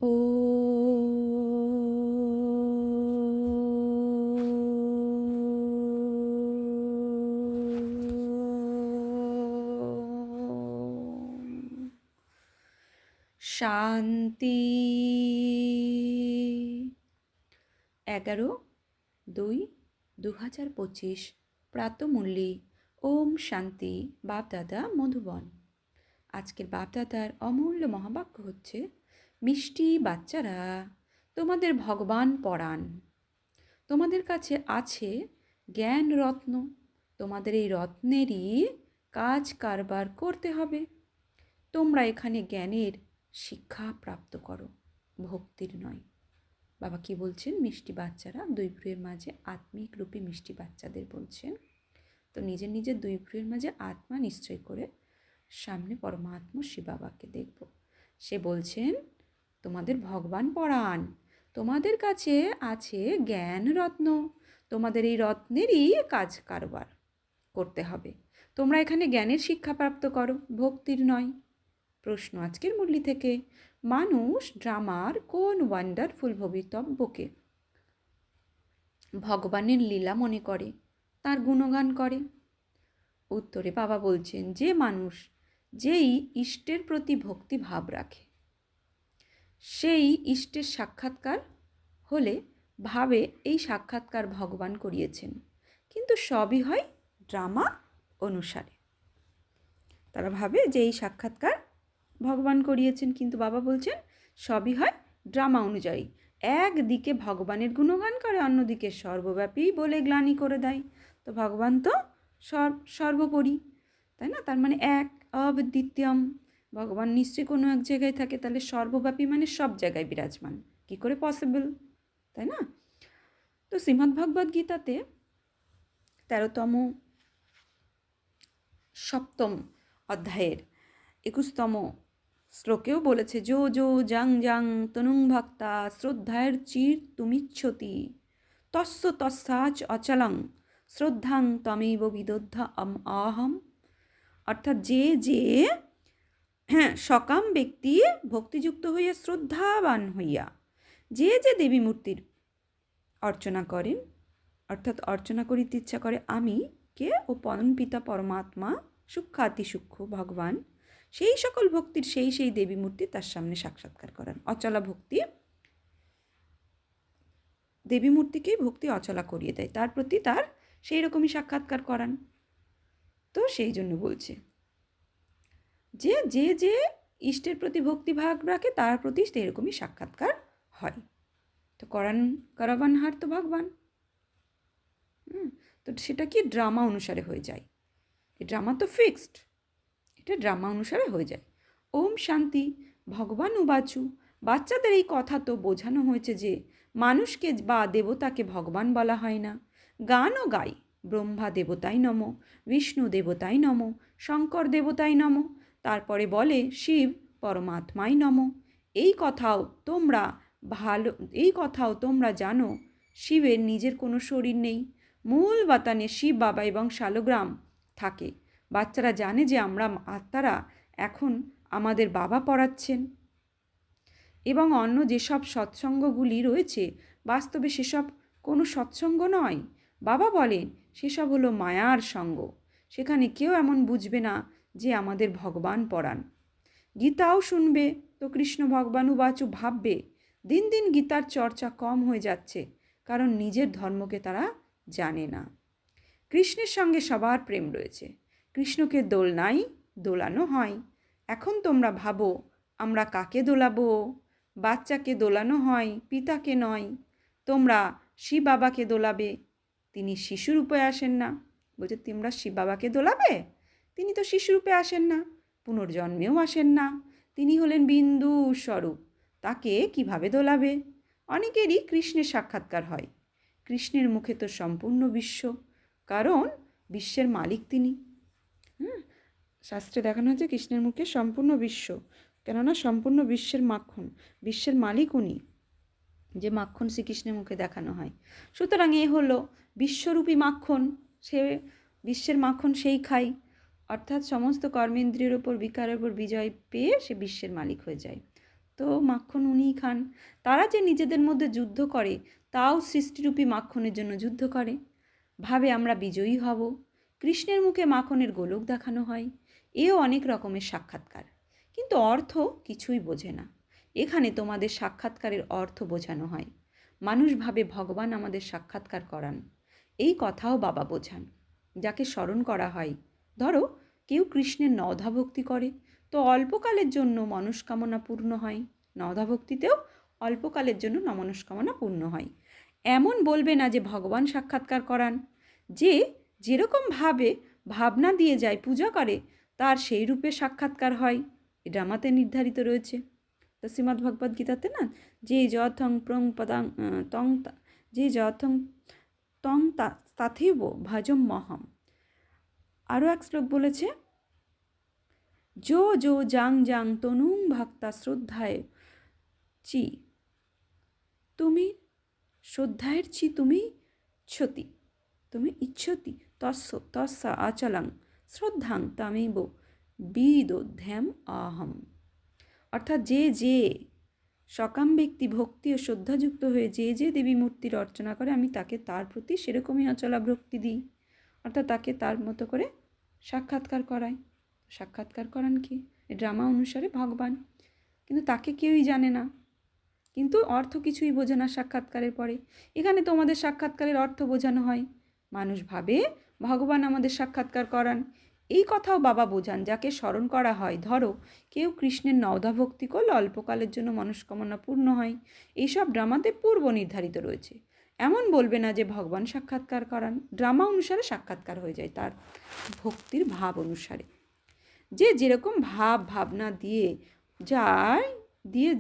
ॐ শান্তি। 11/2/2025 প্রাতঃমূল্যি। ওম শান্তি। বাপদাদা মধুবন। আজকের বাপদাদার অমূল্য মহাবাক্য হচ্ছে, মিষ্টি বাচ্চারা, তোমাদের ভগবান পরাণ। তোমাদের কাছে আছে জ্ঞান রত্ন। তোমাদের এই রত্নেরই কাজ কারবার করতে হবে। তোমরা এখানে জ্ঞানের শিক্ষা প্রাপ্ত করো, ভক্তির নয়। বাবা কি বলছেন? মিষ্টি বাচ্চারা, দুই ভ্রুয়ের মাঝে আত্মিক রূপী মিষ্টি বাচ্চাদের বলছেন। তো নিজের নিজের দুই ভ্রুয়ের মাঝে আত্মা নিশ্চয় করে সামনে পরমাত্মা শিব বাবাকে দেখব। সে বলছেন, তোমাদের ভগবান পরাণ, তোমাদের কাছে আছে জ্ঞান রত্ন। তোমাদের এই রত্নেরই কাজ কারবার করতে হবে। তোমরা এখানে জ্ঞানের শিক্ষা প্রাপ্ত করো, ভক্তির নয়। প্রশ্ন আজকের মুরলি থেকে, মানুষ ড্রামার কোন ওয়ান্ডারফুল ভবিতব্যকে ভগবানের লীলা মনে করে, তার গুণগান করে? উত্তরে বাবা বলছেন, যে মানুষ যেই ইষ্টের প্রতি ভক্তি ভাব রাখে, সেই ইষ্টের সাক্ষাৎকার হলে ভাবে এই সাক্ষাৎকার ভগবান করিয়েছেন, কিন্তু সবই হয় ড্রামা অনুসারে। তারা ভাবে যে এই সাক্ষাৎকার ভগবান করিয়েছেন, কিন্তু বাবা বলছেন সবই হয় ড্রামা অনুযায়ী। একদিকে ভগবানের গুণগান করে, অন্যদিকে সর্বব্যাপী বলে গ্লানি করে দেয়। তো ভগবান তো সর্বোপরি, তাই না? তার মানে এক, অদ্বিতীয়ম। ভগবান নিশ্চয়ই কোনো এক জায়গায় থাকে, তাহলে সর্বব্যাপী মানে সব জায়গায় বিরাজমান। কি করে পসিবল, তাই না? তো শ্রীমদ্ ভগবদ্ গীতাতে 13তম সপ্তম অধ্যায়ের 21তম শ্লোকেও বলেছে, যো যো জাং জাং তনুং ভক্তা শ্রদ্ধায়ের চির তুমিচ্ছতি তস্য তস্যাচ অচলং শ্রদ্ধাং তমেব বিদোদ্ধা আহম। অর্থাৎ যে যে সকাম ব্যক্তি ভক্তিযুক্ত হইয়া শ্রদ্ধাবান হইয়া যে যে দেবী মূর্তির অর্চনা করেন, অর্থাৎ অর্চনা করিতে ইচ্ছা করে আমি কে, ও পরম পিতা পরমাত্মা সূক্ষ্মাতি সূক্ষ্ম ভগবান, সেই সকল ভক্তির সেই সেই দেবী মূর্তি তার সামনে সাক্ষাৎকার করান। অচলা ভক্তি দেবী মূর্তিকেই ভক্তি অচলা করিয়ে দেয়, তার প্রতি তার সেই রকমই সাক্ষাৎকার করান। তো সেই জন্য বলছে যে যে যে ইষ্টের প্রতি ভক্তিভাব রাখে তার প্রতি সেই রকমই সাক্ষাৎকার হয়। তো করাবান হার তো ভগবান। তো সেটা কি ড্রামা অনুসারে হয়ে যায়। এই ড্রামা তো ফিক্সড, এটা ড্রামা অনুসারে হয়ে যায়। ওম শান্তি। ভগবান উবাচু। বাচ্চাদের এই কথা তো বোঝানো হয়েছে যে মানুষকে বা দেবতাকে ভগবান বলা হয় না। গানও গাই, ব্রহ্মা দেবতাই নম, বিষ্ণু দেবতাই নম, শঙ্কর দেবতাই নম, তারপরে বলে শিব পরমাত্মাই নম। এই কথাও তোমরা জানো, শিবের নিজের কোনো শরীর নেই। মূল বাতানে শিব বাবা এবং শালগ্রাম থাকে। বাচ্চারা জানে যে আমরা আত্মারা এখন আমাদের বাবা পড়াচ্ছেন, এবং অন্য যেসব সৎসঙ্গগুলি রয়েছে বাস্তবে সেসব কোনো সৎসঙ্গ নয়। বাবা বলেন সেসব হলো মায়ার সঙ্গ। সেখানে কেউ এমন বুঝবে না যে আমাদের ভগবান পড়ান। গীতাও শুনবে তো কৃষ্ণ ভগবান উবাচু ভাববে, দিন দিন গীতার চর্চা কম হয়ে যাচ্ছে, কারণ নিজের ধর্মকে তারা জানে না। কৃষ্ণের সঙ্গে সবার প্রেম রয়েছে, কৃষ্ণকে দোলনায় দোলানো হয়। এখন তোমরা ভাবো আমরা কাকে দোলাবো? বাচ্চাকে দোলানো হয়, পিতাকে নয়। তোমরা শিব বাবাকে দোলাবে, তিনি শিশুরূপে আসেন না। বলছে তোমরা শিব বাবাকে দোলাবে? তিনি তো শিশুরূপে আসেন না, পুনর্জন্মেও আসেন না, তিনি হলেন বিন্দু স্বরূপ, তাকে কিভাবে দোলাবে? অনেকেরই কৃষ্ণের সাক্ষাৎকার হয়, কৃষ্ণের মুখে তো সম্পূর্ণ বিশ্ব, কারণ বিশ্বের মালিক তিনি। শাস্ত্রে দেখানো হয়েছে কৃষ্ণের মুখে সম্পূর্ণ বিশ্ব, কেননা সম্পূর্ণ বিশ্বের মাখন, বিশ্বের মালিক উনি, যে মাখন শ্রীকৃষ্ণের মুখে দেখানো হয়। সুতরাং এ হলো বিশ্বরূপী মাখন, সে বিশ্বের মাখন সেই খায়, অর্থাৎ সমস্ত কর্মেন্দ্রিয়ের ওপর বিকারের ওপর বিজয় পেয়ে সে বিশ্বের মালিক হয়ে যায়। তো মাখন উনিই খান। তারা যে নিজেদের মধ্যে যুদ্ধ করে, তাও সৃষ্টিরূপী মাখনের জন্য যুদ্ধ করে। ভাবে আমরা বিজয়ী হব। কৃষ্ণের মুখে মাখনের গোলক দেখানো হয়। এও অনেক রকমের সাক্ষাৎকার, কিন্তু অর্থ কিছুই বোঝে না। এখানে তোমাদের সাক্ষাৎকারের অর্থ বোঝানো হয়। মানুষ ভাবে ভগবান আমাদের সাক্ষাৎকার করান, এই কথাও বাবা বোঝান। যাকে স্মরণ করা হয়, ধরো কেউ কৃষ্ণের নওধা ভক্তি করে, তো অল্পকালের জন্য মনস্কামনা পূর্ণ হয়। নওধা ভক্তিতেও অল্পকালের জন্য মনস্কামনা পূর্ণ হয়। এমন বলবে না যে ভগবান সাক্ষাৎকার করান। যে যেরকম ভাবে ভাবনা দিয়ে যায় পূজা করে, তার সেই রূপে সাক্ষাৎকার হয়। এ ড্রামাতে নির্ধারিত রয়েছে। তো শ্রীমদ্ ভগবদ্ গীতাতে না, যে যথং প্রং পদাং তং যে যথং তং তাথেব ভজম মহম। আরও এক শ্লোক বলেছে, যো যো জাং জাং তনুং ভক্তা শ্রদ্ধায় চি, তুমি শ্রদ্ধায়ের চি তুমি ইচ্ছতি, তুমি ইচ্ছতি তস্যা আচলাং শ্রদ্ধাং তামেব বিদোধ্যাম আহম। অর্থাৎ যে সকাম ব্যক্তি ভক্তি ও শ্রদ্ধাযুক্ত হয়ে যে দেবী মূর্তির অর্চনা করে, আমি তাকে তার প্রতি সেরকমই অচলা ভক্তি দিই। অর্থাৎ তাকে তার মতো করে সাক্ষাৎকার করাই। সাক্ষাৎকার করান কি? ড্রামা অনুসারে ভগবান, কিন্তু তাকে কেউই জানে না, কিন্তু অর্থ কিছুই বোঝে না সাক্ষাৎকারের পরে। এখানে তোমাদের সাক্ষাৎকারের অর্থ বোঝানো হয়। মানুষ ভাবে ভগবান আমাদের সাক্ষাৎকার করান, এই কথাও বাবা বোঝান। যাকে স্মরণ করা হয়, ধরো কেউ কৃষ্ণের নওধা ভক্তি করলে অল্পকালের জন্য মনস্কামনা পূর্ণ হয়। এইসব ড্রামাতে পূর্ব নির্ধারিত রয়েছে। এমন বলবে না যে ভগবান সাক্ষাৎকার করান। ড্রামা অনুসারে সাক্ষাৎকার হয়ে যায় তার ভক্তির ভাব অনুসারে। যে যেরকম ভাবনা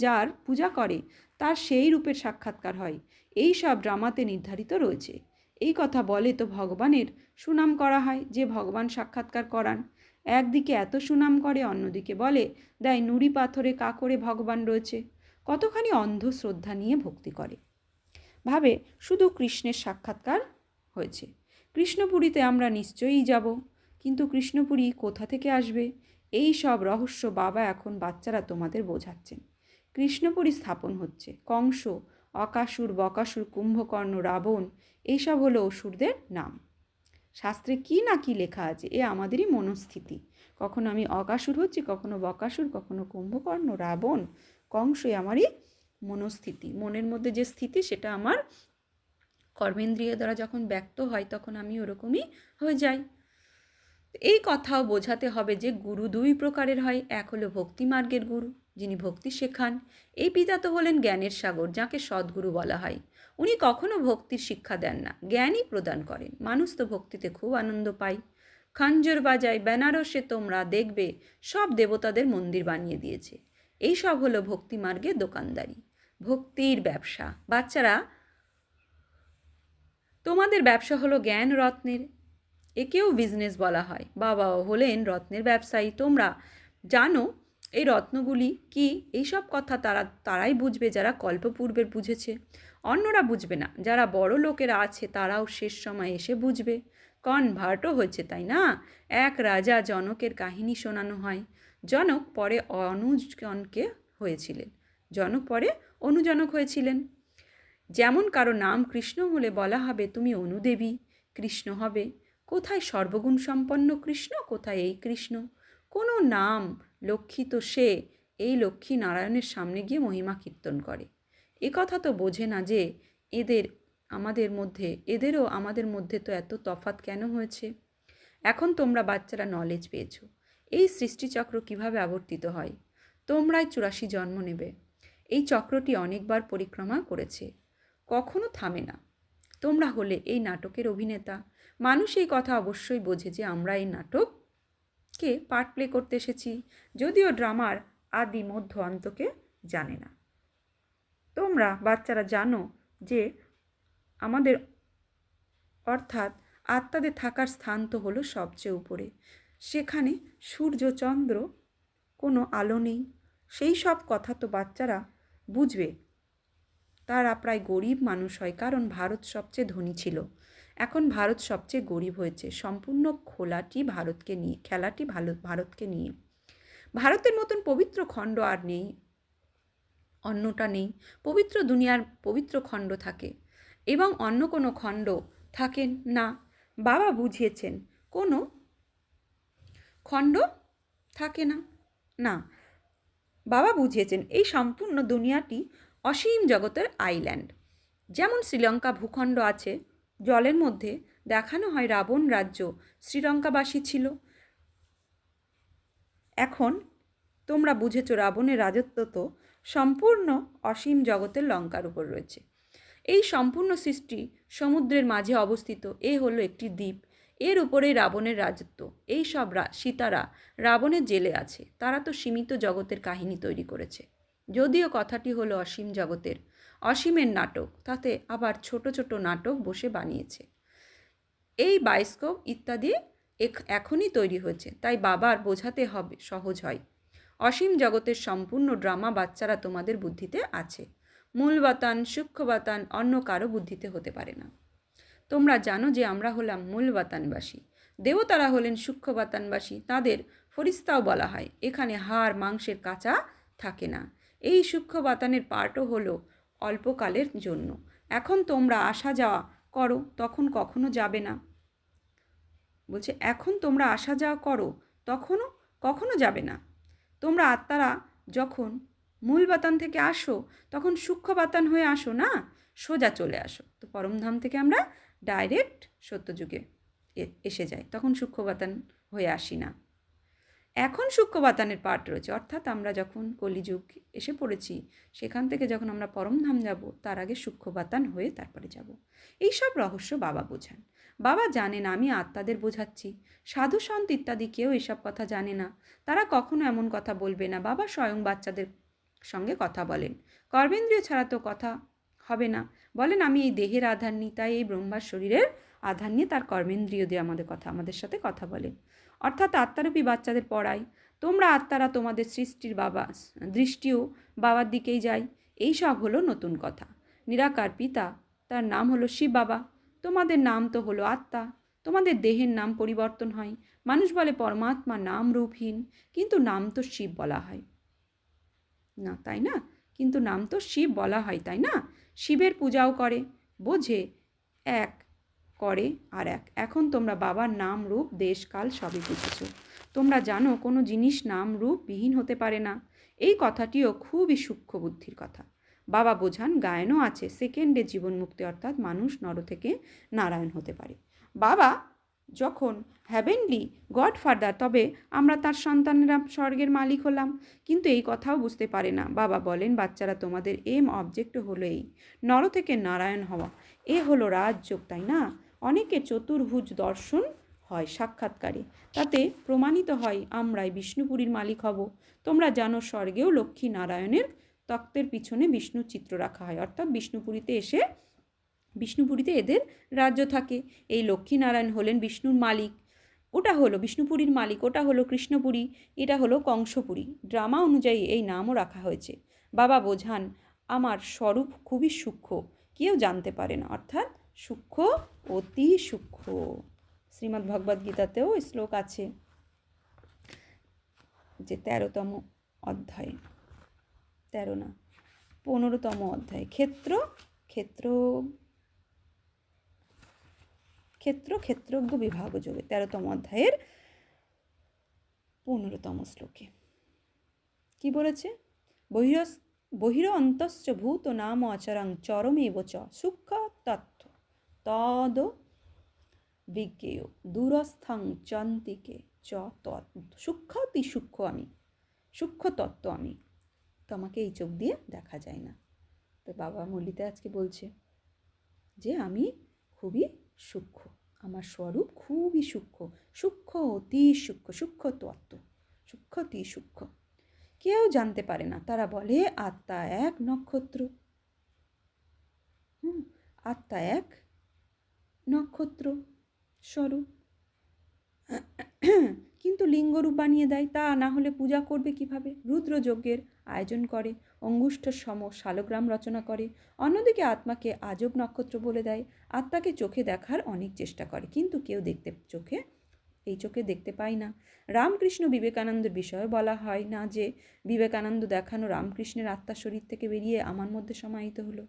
যার পূজা করে, তার সেই রূপের সাক্ষাৎকার হয়। এই সব ড্রামাতে নির্ধারিত রয়েছে। এই কথা বলে তো ভগবানের সুনাম করা হয়, যে ভগবান সাক্ষাৎকার করান। একদিকে এত সুনাম করে, অন্যদিকে বলে দেয় নুড়ি পাথরে কাকরে ভগবান রয়েছে। কতখানি অন্ধ শ্রদ্ধা নিয়ে ভক্তি করে, ভাবে শুধু কৃষ্ণের সাক্ষাৎকার হয়েছে। কৃষ্ণপুরীতে আমরা নিশ্চয়ই যাব, কিন্তু কৃষ্ণপুরী কোথা থেকে আসবে, এই সব রহস্য বাবা এখন বাচ্চারা তোমাদের বোঝাচ্ছেন। কৃষ্ণপুরী স্থাপন হচ্ছে। কংস, অকাসুর, বকাসুর, কুম্ভকর্ণ, রাবণ, এইসব হলো অসুরদের নাম। শাস্ত্রে কি না কি লেখা আছে, এ আমাদেরই মনস্থিতি। কখনো আমি অকাসুর হচ্ছি, কখনো বকাসুর, কখনো কুম্ভকর্ণ, রাবণ, কংস, আমারই মনস্থিতি। মনের মধ্যে যে স্থিতি, সেটা আমার কর্মেন্দ্রিয় দ্বারা যখন ব্যক্ত হয়, তখন আমি ওরকমই হয়ে যাই। এই কথাও বোঝাতে হবে যে গুরু দুই প্রকারের হয়। এক হলো ভক্তি মার্গের গুরু, যিনি ভক্তি শেখান। এই পিতা তো হলেন জ্ঞানের সাগর, যাকে সদ্গুরু বলা হয়। উনি কখনো ভক্তির শিক্ষা দেন না, জ্ঞানই প্রদান করেন। মানুষ তো ভক্তিতে খুব আনন্দ পায়। খঞ্জর বাজায় বেনারসে, তোমরা দেখবে সব দেবতাদের মন্দির বানিয়ে দিয়েছে। এই সব হলো ভক্তি মার্গের দোকানদারি, ভক্তির ব্যবসা। বাচ্চারা, তোমাদের ব্যবসা হলো জ্ঞান রত্নের, একেও বিজনেস বলা হয়। বাবাও হলেন রত্নের ব্যবসায়ী। তোমরা জানো এই রত্নগুলি কি? এইসব কথা তারাই বুঝবে যারা কল্পপূর্বের বুঝেছে, অন্যরা বুঝবে না। যারা বড় লোকেরা আছে তারাও শেষ সময় এসে বুঝবে। কনভার্টও হয়েছে, তাই না? এক রাজা জনকের কাহিনী শোনানো হয়। জনক পরে অনুজনক হয়েছিলেন। যেমন কারো নাম কৃষ্ণ হলে বলা হবে তুমি অনুদেবী, কৃষ্ণ হবে। কোথায় সর্বগুণ সম্পন্ন কৃষ্ণ, কোথায় এই কৃষ্ণ? কোনো নাম লক্ষ্মী তো সে এই লক্ষ্মী নারায়ণের সামনে গিয়ে মহিমা কীর্তন করে। এ কথা তো বোঝে না যে এদেরও আমাদের মধ্যে তো এত তফাৎ কেন হয়েছে। এখন তোমরা বাচ্চারা নলেজ পেয়েছো এই সৃষ্টিচক্র কিভাবে আবর্তিত হয়। তোমরাই 84 জন্ম নেবে। এই চক্রটি অনেকবার পরিক্রমা করেছে, কখনো থামে না। তোমরা হলে এই নাটকের অভিনেতা। মানুষ এই কথা অবশ্যই বোঝে যে আমরা এই নাটককে পার্ট প্লে করতে এসেছি, যদিও ড্রামার আদি মধ্য অন্তকে জানে না। তোমরা বাচ্চারা জানো যে আমাদের অর্থাৎ আত্মাদের থাকার স্থান তো হলো সবচেয়ে উপরে। সেখানে সূর্য চন্দ্র কোনো আলো নেই। সেই সব কথা তো বাচ্চারা বুঝবে। তারা প্রায় গরিব মানুষ হয়, কারণ ভারত সবচেয়ে ধনী ছিল। এখন ভারত সবচেয়ে গরিব হয়েছে। সম্পূর্ণ খেলাটি ভারতকে নিয়ে। ভারতের মতন পবিত্র খণ্ড আর নেই অন্যটা নেই। পবিত্র দুনিয়ার পবিত্র খণ্ড থাকে এবং অন্য কোনো খণ্ড থাকেন না। বাবা বুঝিয়েছেন কোনো খণ্ড থাকে না। না, বাবা বুঝিয়েছেন এই সম্পূর্ণ দুনিয়াটি অসীম জগতের আইল্যান্ড। যেমন শ্রীলঙ্কা ভূখণ্ড আছে জলের মধ্যে, দেখানো হয় রাবণ রাজ্য শ্রীলঙ্কাবাসী ছিল। এখন তোমরা বুঝেছ রাবণের রাজত্ব তো সম্পূর্ণ অসীম জগতের লঙ্কার উপর রয়েছে। এই সম্পূর্ণ সৃষ্টি সমুদ্রের মাঝে অবস্থিত, এ হলো একটি দ্বীপ, এর উপরেই রাবণের রাজত্ব। এই সব সীতারা রাবণের জেলে আছে, তারা তো সীমিত জগতের কাহিনী তৈরি করেছে। যদিও কথাটি হলো অসীম জগতের, অসীমের নাটক, তাতে আবার ছোট ছোট নাটক বসে বানিয়েছে। এই বায়োস্কোপ ইত্যাদি এখনই তৈরি হয়েছে, তাই বাবার বোঝাতে হবে সহজ হয়। অসীম জগতের সম্পূর্ণ ড্রামা বাচ্চারা তোমাদের বুদ্ধিতে আছে। মূল বাতান সূক্ষ্ম বাতান অন্য কারো বুদ্ধিতে হতে পারে না। তোমরা জানো যে আমরা হলাম মূল বাতানবাসী, দেবতারা হলেন সূক্ষ্ম বাতানবাসী, তাদের ফরিস্তাও বলা হয়। এখানে হাড় মাংসের কাঁচা থাকে না। এই সূক্ষ্ম বাতানের পার্টও হলো অল্পকালের জন্য। এখন তোমরা আসা যাওয়া করো, তখন কখনো যাবে না। বলছে এখন তোমরা আসা যাওয়া করো, তখনও কখনো যাবে না। তোমরা আত্মারা যখন মূল বাতান থেকে আসো তখন সূক্ষ্ম বাতান হয়ে আসো না, সোজা চলে আসো। তো পরমধাম থেকে আমরা ডাইরেক্ট সত্যযুগে এসে যাই, তখন সূক্ষ্ম বাতান হয়ে আসি না। এখন সূক্ষ্ম বাতানের পার্ট রয়েছে, অর্থাৎ আমরা যখন কলিযুগ এসে পড়েছি সেখান থেকে যখন আমরা পরমধাম যাব তার আগে সূক্ষ্ম বাতান হয়ে তারপরে যাব। এইসব রহস্য বাবা বোঝান। বাবা জানেন আমি আত্মাদের বোঝাচ্ছি, সাধু সন্ত ইত্যাদি কেউ এসব কথা জানে না, তারা কখনো এমন কথা বলবে না। বাবা স্বয়ং বাচ্চাদের সঙ্গে কথা বলেন, কর্মেন্দ্রিয় ছাড়া তো কথা হবে না। বলেন আমি এই দেহের আধার নিই, তাই এই ব্রহ্মার শরীরের আধার নিয়ে তার কর্মেন্দ্রিয় দিয়ে আমাদের সাথে কথা বলেন। অর্থাৎ আত্মারূপী বাচ্চাদের পড়াই। তোমরা আত্মারা তোমাদের সৃষ্টির বাবা, দৃষ্টিও বাবার দিকেই যায়। এই সব হলো নতুন কথা। নিরাকার পিতা, তার নাম হলো শিব বাবা। তোমাদের নাম তো হলো আত্মা। তোমাদের দেহের নাম পরিবর্তন হয়। মানুষ বলে পরমাত্মা নাম রূপহীন, কিন্তু নাম তো শিব বলা হয় না, তাই না? কিন্তু নাম তো শিব বলা হয়, তাই না? শিবের পূজাও করে, বোঝে এক করে আর এক। এখন তোমরা বাবার নাম রূপ দেশ কাল সবই বুঝেছ। তোমরা জানো কোনো জিনিস নাম রূপ বিহীন হতে পারে না। এই কথাটিও খুবই সূক্ষ্ম বুদ্ধির কথা। বাবা বোঝান গায়নও আছে, সেকেন্ডে জীবন মুক্তি, অর্থাৎ মানুষ নর থেকে নারায়ণ হতে পারে। বাবা যখন হ্যাভেনলি গডফাদার, তবে আমরা তার সন্তানেরা স্বর্গের মালিক হলাম, কিন্তু এই কথাও বুঝতে পারে না। বাবা বলেন বাচ্চারা তোমাদের এম অবজেক্ট হলো এই নর থেকে নারায়ণ হওয়া, এ হলো রাজযোগ, তাই না? অনেকে চতুর্ভুজ দর্শন হয় সাক্ষাৎকারে, তাতে প্রমাণিত হয় আমরাই বিষ্ণুপুরীর মালিক হব। তোমরা জানো স্বর্গেও লক্ষ্মী নারায়ণের তক্তের পিছনে বিষ্ণুর চিত্র রাখা হয়, অর্থাৎ বিষ্ণুপুরীতে এদের রাজ্য থাকে। এই লক্ষ্মীনারায়ণ হলেন বিষ্ণুর মালিক, ওটা হলো বিষ্ণুপুরীর মালিক, ওটা হলো কৃষ্ণপুরী, এটা হলো কংসপুরী। ড্রামা অনুযায়ী এই নামও রাখা হয়েছে। বাবা বোঝান আমার স্বরূপ খুবই সূক্ষ্ম, কেউ জানতে পারে না, অর্থাৎ সূক্ষ্ম, অতি সূক্ষ্ম। শ্রীমদ্ ভগবদ্ গীতাতেও শ্লোক আছে যে 13তম অধ্যায়ে, 13 না 15তম অধ্যায়ে ক্ষেত্রজ্ঞ বিভাগ যোগে 13তম অধ্যায়ের 15তম শ্লোকে কি বলেছে? বহির অন্তশ্চ ভূত নাম অচরং চরমেব চ সূক্ষ্ম তত্ত্ব তদ বিজ্ঞেয় দূরস্থং চন্তিকে চ সূক্ষ্ম অতি সূক্ষ্ম আমি, সূক্ষ্ম তত্ত্ব আমি, তোমাকে এই চোখ দিয়ে দেখা যায় না। তো বাবা মুরলিতে আজকে বলছে যে আমি খুবই সূক্ষ্ম, আমার স্বরূপ খুবই সূক্ষ্ম, সূক্ষ্ম অতি সূক্ষ্ম, সূক্ষ্ম তত্ত্ব, সূক্ষ্ম অতি সূক্ষ্ম, কেউ জানতে পারে না। তারা বলে আত্মা এক নক্ষত্র, আত্মা এক নক্ষত্র স্বরূপ, কিন্তু লিঙ্গরূপ বানিয়ে দেয়। তা না হলে পূজা করবে কিভাবে? রুদ্রযজ্ঞের আয়োজন করে, অঙ্গুষ্ঠ সম শালগ্রাম রচনা করে। অন্যদিকে আত্মাকে আজব নক্ষত্র বলে দেয়। আত্মাকে চোখে দেখার অনেক চেষ্টা করে, কিন্তু কেউ চোখে এই চোখে দেখতে পাই না। রামকৃষ্ণ বিবেকানন্দের বিষয়ে বলা হয় না যে বিবেকানন্দ দেখানো রামকৃষ্ণের আত্মা শরীর থেকে বেরিয়ে আমার মধ্যে সমাহিত হলো।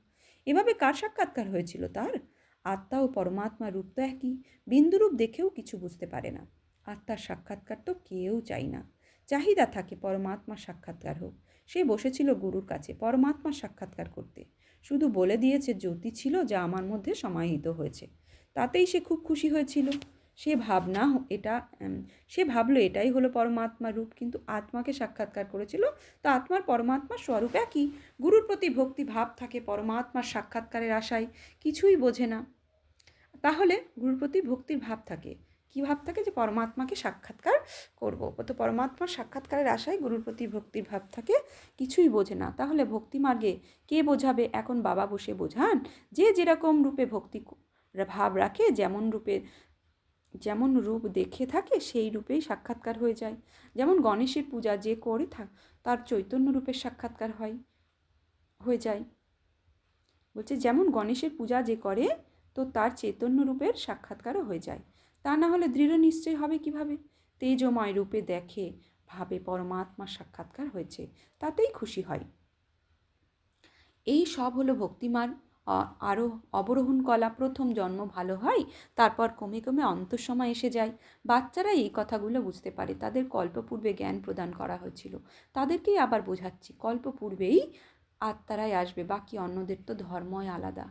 এভাবে কার সাক্ষাৎকার হয়েছিল তার? আত্মা ও পরমাত্মা রূপ তো একই, বিন্দুরূপ দেখেও কিছু বুঝতে পারে না। আত্মার সাক্ষাৎকার তো কেউ চাই না, চাহিদা থাকে পরমাত্মার সাক্ষাৎকার হোক। সে বসেছিল গুরুর কাছে পরমাত্মার সাক্ষাৎকার করতে, শুধু বলে দিয়েছে জ্যোতি ছিল যা আমার মধ্যে সমাহিত হয়েছে, তাতেই সে খুব খুশি হয়েছিল। সে ভাবনা এটা সে ভাবলো এটাই হলো পরমাত্মার রূপ, কিন্তু আত্মাকে সাক্ষাৎকার করেছিল, তো আত্মার পরমাত্মার স্বরূপ একই। গুরুর প্রতি ভক্তি ভাব থাকে পরমাত্মার সাক্ষাৎকারের আশায়, কিছুই বোঝে না। তাহলে গুরুর প্রতি ভক্তির ভাব থাকে, কি ভাব থাকে? যে পরমাত্মাকে সাক্ষাৎকার করব, তো পরমাত্মার সাক্ষাৎকারের আশায় গুরুর প্রতি ভক্তির ভাব থাকে, কিছুই বোঝে না। তাহলে ভক্তি মার্গে কে বোঝাবে? এখন বাবা বসে বোঝান। যে যেরকম রূপে ভক্তি ভাব রাখে, যেমন রূপ দেখে থাকে সেই রূপেই সাক্ষাৎকার হয়ে যায়। যেমন গণেশের পূজা যে করে তার চৈতন্য রূপের সাক্ষাৎকার হয়ে যায়। বলছে যেমন গণেশের পূজা যে করে তো তার চৈতন্য রূপের সাক্ষাৎকারও হয়ে যায়। তা না হলে দৃঢ় নিশ্চয় হবে কিভাবে? তেজময় রূপে দেখে ভাবে পরমাত্মার সাক্ষাৎকার হয়েছে, তাতেই খুশি হয়। এই সব হলো ভক্তিমার আরও অবরোহণ কলা। প্রথম জন্ম ভালো হয়, তারপর কমে কমে অন্তঃসময় এসে যায়। বাচ্চারা এই কথাগুলো বুঝতে পারে, তাদের কল্পপূর্বে জ্ঞান প্রদান করা হয়েছিল, তাদেরকেই আবার বোঝাচ্ছি। কল্পপূর্বেই আত্মারাই আসবে, বাকি অন্যদের তো ধর্মই আলাদা।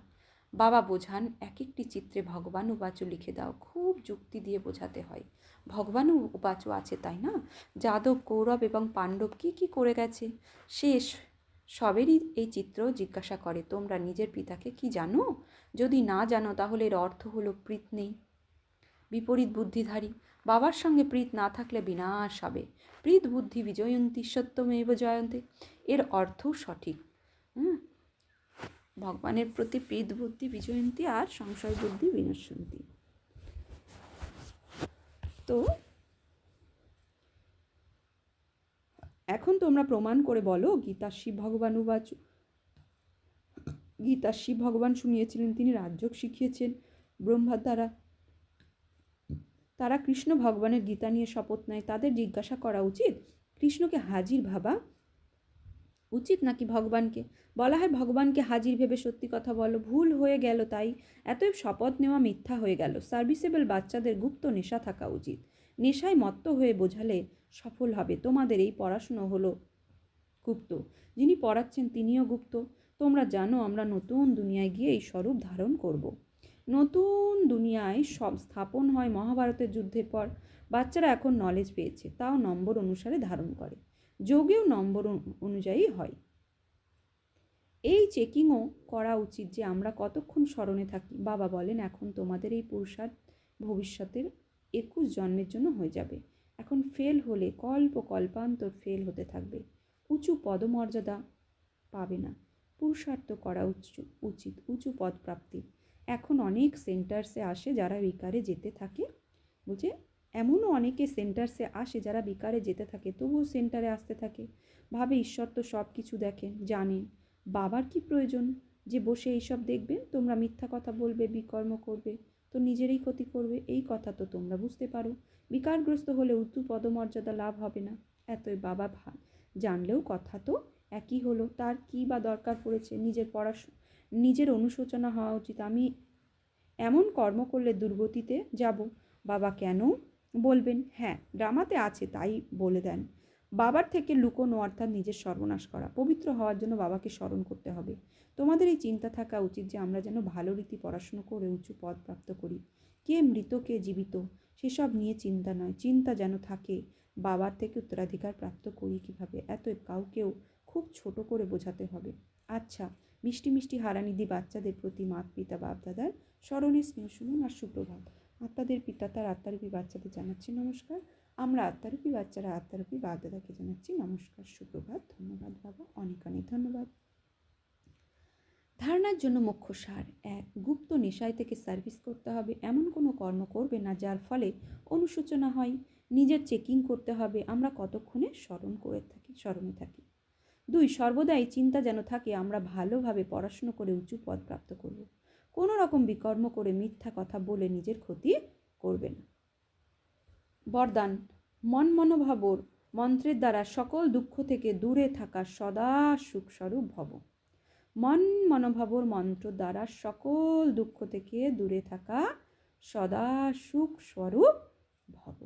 বাবা বোঝান, এক একটি চিত্রে ভগবান উবাচু লিখে দাও, খুব যুক্তি দিয়ে বোঝাতে হয়। ভগবান উবাচু আছে তাই না? যাদব, কৌরব এবং পাণ্ডব কি কি করে গেছে শেষ সবেরই এই চিত্র জিজ্ঞাসা করে, তোমরা নিজের পিতাকে কি জানো? যদি না জানো তাহলে এর অর্থ হলো প্রীত নেই, বিপরীত বুদ্ধিধারী। বাবার সঙ্গে প্রীত না থাকলে বিনাশ হবে। প্রীত বুদ্ধি বিজয়ন্তী সত্যমেব জয়ন্তে, এর অর্থও সঠিক। ভগবানের প্রতি প্রীত বুদ্ধি বিজয়ন্তী আর সংশয় বুদ্ধি বিনশ্যন্তি। তো এখন তোমরা প্রমাণ করে বলো, গীতা শিব ভগবান উবাচু। গীতা শিব ভগবান শুনিয়েছিলেন, তিনি রাজযোগ শিখিয়েছেন ব্রহ্মার দ্বারা। তারা কৃষ্ণ ভগবানের গীতা নিয়ে শপথ নেয়, তাদের জিজ্ঞাসা করা উচিত কৃষ্ণকে হাজির ভাবা উচিত নাকি ভগবানকে? বলা হয় ভগবানকে হাজির ভেবে সত্যি কথা বলো, ভুল হয়ে গেল, তাই এতই শপথ নেওয়া মিথ্যা হয়ে গেল। সার্ভিসেবল বাচ্চাদের গুপ্ত নেশা থাকা উচিত, নেশায় মত্ত হয়ে বোঝালে সফল হবে। তোমাদের এই পড়াশুনো হলো গুপ্ত, যিনি পড়াচ্ছেন তিনিও গুপ্ত। তোমরা জানো আমরা নতুন দুনিয়ায় গিয়ে এই স্বরূপ ধারণ করব। নতুন দুনিয়ায় সব স্থাপন হয় মহাভারতের যুদ্ধের পর। বাচ্চারা এখন নলেজ পেয়েছে, তাও নম্বর অনুসারে ধারণ করে, যোগেও নম্বর অনুযায়ী হয়। এই চেকিংও করা উচিত যে আমরা কতক্ষণ স্মরণে থাকি। বাবা বলেন, এখন তোমাদের এই পুরুষার্থ ভবিষ্যতের 21 জন্মের জন্য হয়ে যাবে। এখন ফেল হলে কল্পান্তর ফেল হতে থাকবে, উঁচু পদমর্যাদা পাবে না। পুরুষার্থ করা উচিত উঁচু পদ প্রাপ্তির। এখন অনেক সেন্টার্সে আসে যারা বিকারে যেতে থাকে, বুঝে এমনও অনেকে সেন্টার্সে আসে যারা বিকারে যেতে থাকে, তবুও সেন্টারে আসতে থাকে, ভাবে ঈশ্বর তো সব কিছু দেখেন জানেন। বাবার কি প্রয়োজন যে বসে এইসব দেখবেন? তোমরা মিথ্যা কথা বলবে, বিকর্ম করবে, তো নিজেরই ক্ষতি করবে। এই কথা তো তোমরা বুঝতে পারো। বিকারগ্রস্ত হলে উঁচু পদমর্যাদা লাভ হবে না, এতই বাবা জানলেও কথা তো একই হলো। তার কি বা দরকার পড়েছে? নিজের অনুশোচনা হওয়া উচিত, আমি এমন কর্ম করলে দুর্গতিতে যাব। বাবা কেন বলবেন? হ্যাঁ, ড্রামাতে আছে তাই বলে দেন। বাবার থেকে লুকোনো অর্থাৎ নিজের সর্বনাশ করা। পবিত্র হওয়ার জন্য বাবাকে স্মরণ করতে হবে। তোমাদের এই চিন্তা থাকা উচিত যে আমরা যেন ভালো রীতি পড়াশুনো করে উঁচু পদ প্রাপ্ত করি। কে মৃত কে জীবিত সেসব নিয়ে চিন্তা নয়, চিন্তা যেন থাকে বাবার থেকে উত্তরাধিকার প্রাপ্ত করি কীভাবে। এতএব কাউকেও খুব ছোট করে বোঝাতে হবে। আচ্ছা, মিষ্টি মিষ্টি হারানিধি বাচ্চাদের প্রতি মাত পিতা বাপ দাদার স্মরণে স্নেহ শুনুন আর সুপ্রভাত। আত্মাদের পিতা তার আত্মারূপী বাচ্চাদের জানাচ্ছি নমস্কার। আমরা আত্মারূপী বাচ্চারা আত্মারূপী বাপ দাদাকে জানাচ্ছি নমস্কার, সুপ্রভাত। ধন্যবাদ বাবা, অনেক অনেক ধন্যবাদ। ধারণার জন্য মুখ্য সার: 1. গুপ্ত নেশায় থেকে সার্ভিস করতে হবে, এমন কোনো কর্ম করবে না যার ফলে অনুশোচনা হয়। নিজের চেকিং করতে হবে আমরা কতক্ষণে স্মরণে থাকি। 2. সর্বদাই চিন্তা যেন থাকে আমরা ভালোভাবে পড়াশুনো করে উঁচু পদ প্রাপ্ত করব। কোনো রকম বিকর্ম করে মিথ্যা কথা বলে নিজের ক্ষতি করবে না। বরদান, মন মনোভাবর মন্ত্রের দ্বারা সকল দুঃখ থেকে দূরে থাকা সদা সুখস্বরূপ ভব। মন মনোভাবর মন্ত্র দ্বারা সকল দুঃখ থেকে দূরে থাকা সদা সুখ স্বরূপ ভব।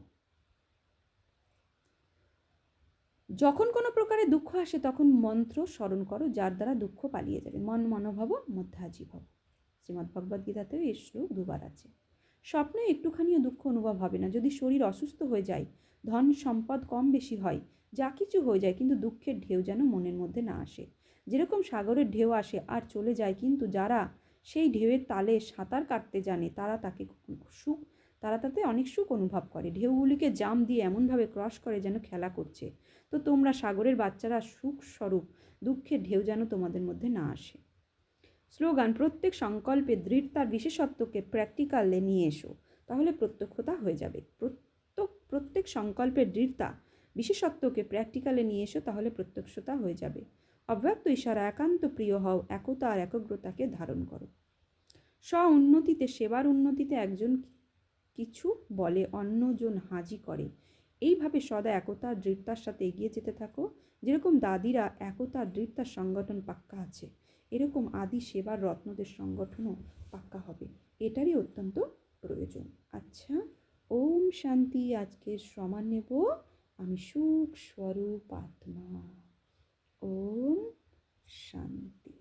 যখন কোনো প্রকারে দুঃখ আসে তখন মন্ত্র স্মরণ করো, যার দ্বারা দুঃখ পালিয়ে যাবে। মন মনোভাব মধ্যাজি ভব। শ্রীমদ্ ভগবদ গীতাতেও এই শ্লোক দুবার আছে। স্বপ্নে একটুখানিও দুঃখ অনুভব হবে না। যদি শরীর অসুস্থ হয়ে যায়, ধন সম্পদ কম বেশি হয়, যা কিছু হয়ে যায়, কিন্তু দুঃখের ঢেউ যেন মনের মধ্যে না আসে। যেরকম সাগরের ঢেউ আসে আর চলে যায়, কিন্তু যারা সেই ঢেউয়ের তালে সাঁতার কাটতে জানে তারা তাতে অনেক সুখ অনুভব করে। ঢেউগুলিকে জাম দিয়ে এমনভাবে ক্রস করে যেন খেলা করছে। তো তোমরা সাগরের বাচ্চারা সুখ স্বরূপ, দুঃখের ঢেউ যেন তোমাদের মধ্যে না আসে। স্লোগান, প্রত্যেক সংকল্পে দৃঢ়তার বিশেষত্বকে প্র্যাকটিক্যালে নিয়ে এসো, তাহলে প্রত্যক্ষতা হয়ে যাবে। প্রত্যেক সংকল্পের দৃঢ়তা বিশেষত্বকে প্র্যাকটিক্যালে নিয়ে এসো, তাহলে প্রত্যক্ষতা হয়ে যাবে। অব্যক্ত ঈশ্বর একান্ত প্রিয় হও, একতা আর একগ্রতাকে ধারণ করো। স্ব উন্নতিতে, সেবার উন্নতিতে একজন কিছু বলে, অন্যজন হাজি করে। এইভাবে সদা একতা আর দৃঢ়তার সাথে এগিয়ে যেতে থাকো। যেরকম দাদিরা একতা আর দৃঢ়তার সংগঠন পাক্কা আছে, এরকম আদি সেবার রত্নদের সংগঠনও পাক্কা হবে। এটারই অত্যন্ত প্রয়োজন। আচ্ছা, ওম শান্তি। আজকের সমান নেব আমি সুখ স্বরূপ আত্মা। ওম শান্তি।